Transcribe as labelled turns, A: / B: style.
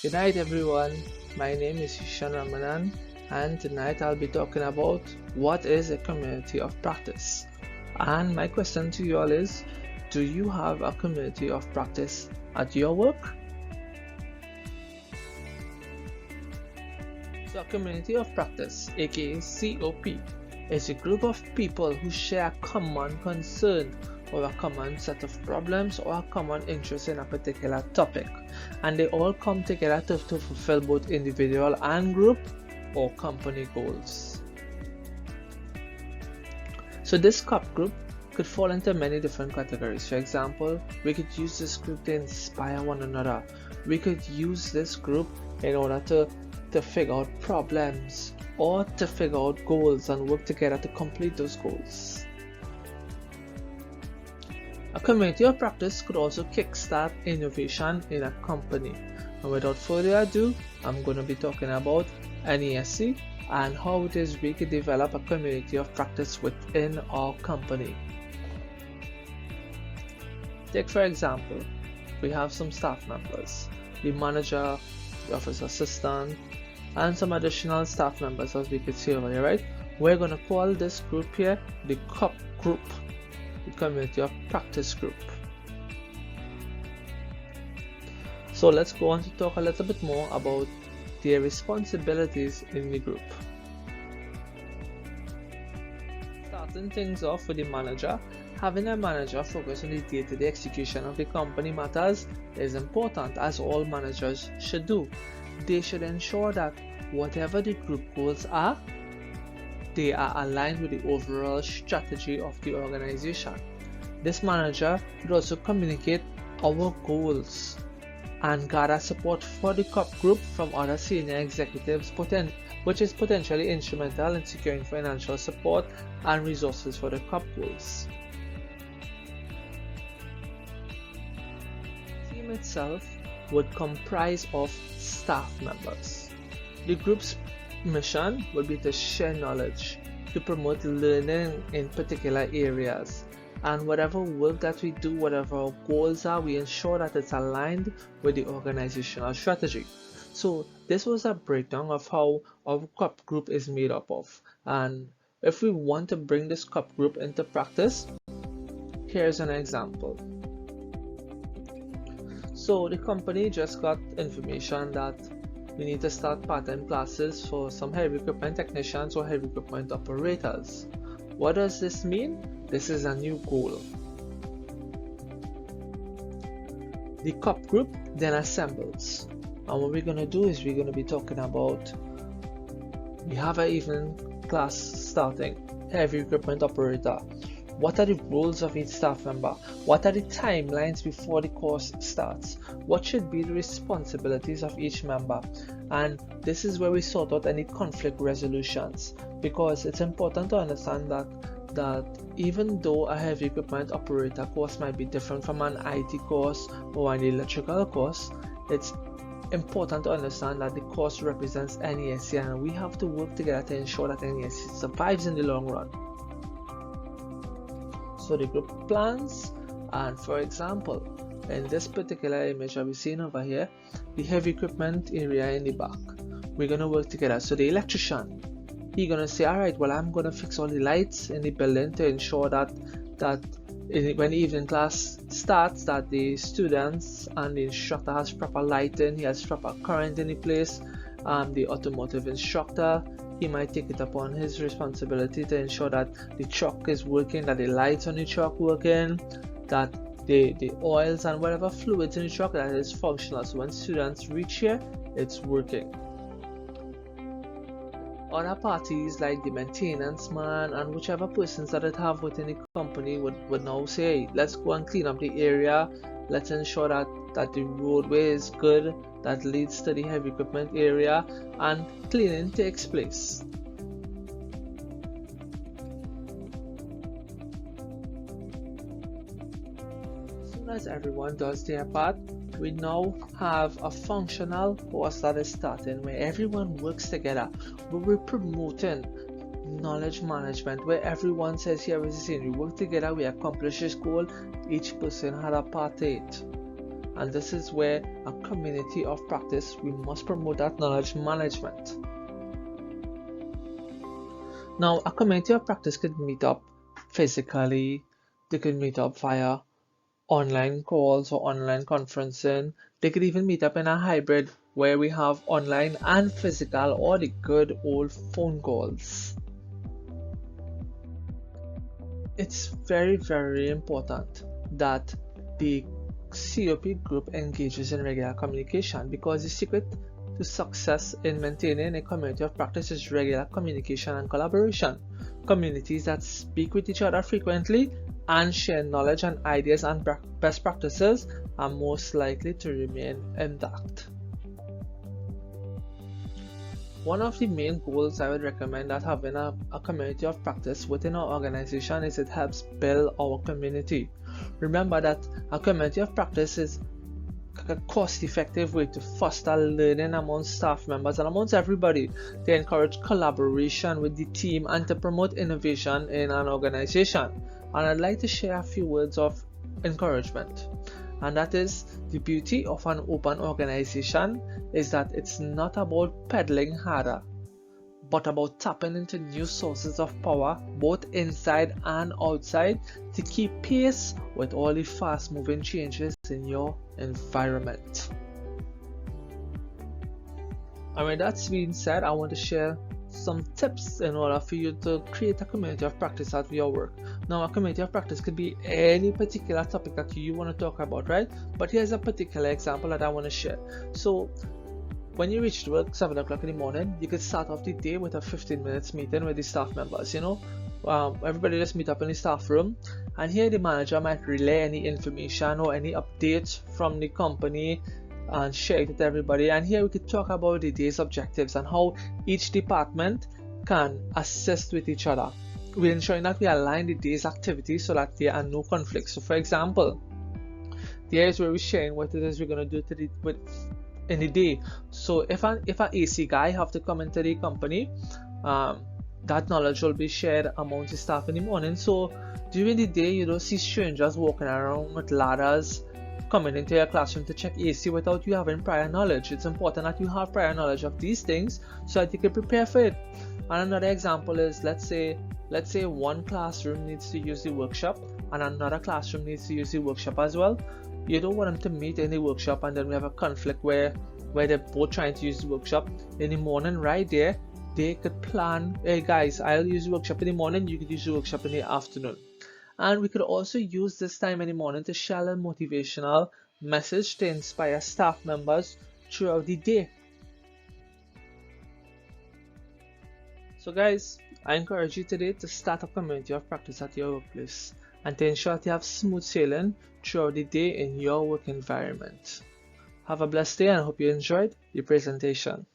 A: Good night everyone, my name is Eshan and tonight I'll be talking about what is a community of practice. And my question to you all is, do you have a community of practice at your work? So a community of practice, aka COP, is a group of people who share a common concern or a common set of problems or a common interest in a particular topic, and they all come together to fulfill both individual and group or company goals. So this COP group could fall into many different categories. For example, we could use this group to inspire one another. We could use this group in order to figure out problems or to figure out goals and work together to complete those goals. A community of practice could also kickstart innovation in a company. And without further ado, I'm going to be talking about NESC and how it is we could develop a community of practice within our company. Take for example, we have some staff members, the manager, the office assistant, and some additional staff members, as we could see over here, right? We're going to call this group here the COP group, the community of practice group. So let's go on to talk a little bit more about their responsibilities in the group. Starting things off with the manager, having a manager focus on the day-to-day execution of the company matters is important, as all managers should do. They should ensure that whatever the group goals are, they are aligned with the overall strategy of the organization. This manager should also communicate our goals and gather support for the COP group from other senior executives, which is potentially instrumental in securing financial support and resources for the COP goals. The team itself would comprise of staff members. The group's mission would be to share knowledge, to promote learning in particular areas, and whatever work that we do, whatever our goals are, we ensure that it's aligned with the organizational strategy. So this was a breakdown of how our COP group is made up of, and if we want to bring this COP group into practice, here's an example. So the company just got information that we need to start part-time classes for some heavy equipment technicians or heavy equipment operators. What does this mean? This is a new goal. The COP group then assembles, and what we're going to do is we're going to be talking about, we have an evening class starting, heavy equipment operator. What are the roles of each staff member? What are the timelines before the course starts? What should be the responsibilities of each member? And this is where we sort out any conflict resolutions, because it's important to understand that even though a heavy equipment operator course might be different from an IT course or an electrical course, it's important to understand that the course represents NESC, and we have to work together to ensure that NESC survives in the long run. So the group plans, and for example, in this particular image that we're seeing over here, the heavy equipment area in the back, we're going to work together. So the electrician, he's going to say, alright, well, I'm going to fix all the lights in the building to ensure that when the evening class starts, that the students and the instructor has proper lighting, he has proper current in the place. The automotive instructor, he might take it upon his responsibility to ensure that the truck is working, that the lights on the truck working, that the oils and whatever fluids in the truck, that is functional. So when students reach here, it's working. Other parties like the maintenance man and whichever persons that it have within the company would now say, hey, let's go and clean up the area, let's ensure that the roadway is good, that leads to the heavy equipment area, and cleaning takes place. As soon as everyone does their part, we now have a functional course that is starting where everyone works together, where we're promoting knowledge management, where everyone says, here is the scene, we work together, we accomplish this goal, each person had a part in it. and this is where a community of practice, we must promote that knowledge management. Now, a community of practice could meet up physically, they could meet up via online calls or online conferencing. They could even meet up in a hybrid where we have online and physical, or the good old phone calls. It's very, very important that the COP group engages in regular communication, because the secret to success in maintaining a community of practice is regular communication and collaboration. Communities that speak with each other frequently and share knowledge and ideas and best practices are most likely to remain intact. One of the main goals I would recommend that having a community of practice within our organization is it helps build our community. Remember that a community of practice is a cost-effective way to foster learning among staff members and amongst everybody, to encourage collaboration with the team and to promote innovation in an organization. And I'd like to share a few words of encouragement, and that is, the beauty of an open organization is that it's not about pedaling harder, but about tapping into new sources of power both inside and outside to keep pace with all the fast-moving changes in your environment. And with that being said, I want to share some tips in order for you to create a community of practice at your work. Now, a community of practice could be any particular topic that you want to talk about, right? But here's a particular example that I want to share. So when you reach work 7 o'clock in the morning, you could start off the day with a 15 minutes meeting with the staff members. Everybody just meet up in the staff room, and here the manager might relay any information or any updates from the company and share it with everybody. And here we could talk about the day's objectives and how each department can assist with each other. We're ensuring that we align the day's activities so that there are no conflicts. So for example, here is where we're sharing what it is we're going to do in the day. So if an AC guy have to come into the company, that knowledge will be shared among the staff in the morning. So during the day, you don't see strangers walking around with ladders coming into your classroom to check AC without you having prior knowledge. It's important that you have prior knowledge of these things so that you can prepare for it. And another example is, let's say one classroom needs to use the workshop and another classroom needs to use the workshop as well. You don't want them to meet in the workshop and then we have a conflict where they're both trying to use the workshop. In the morning, right there, they could plan, hey guys, I'll use the workshop in the morning, you could use the workshop in the afternoon. And we could also use this time in the morning to share a motivational message to inspire staff members throughout the day. So guys, I encourage you today to start a community of practice at your workplace and to ensure that you have smooth sailing throughout the day in your work environment. Have a blessed day and I hope you enjoyed the presentation.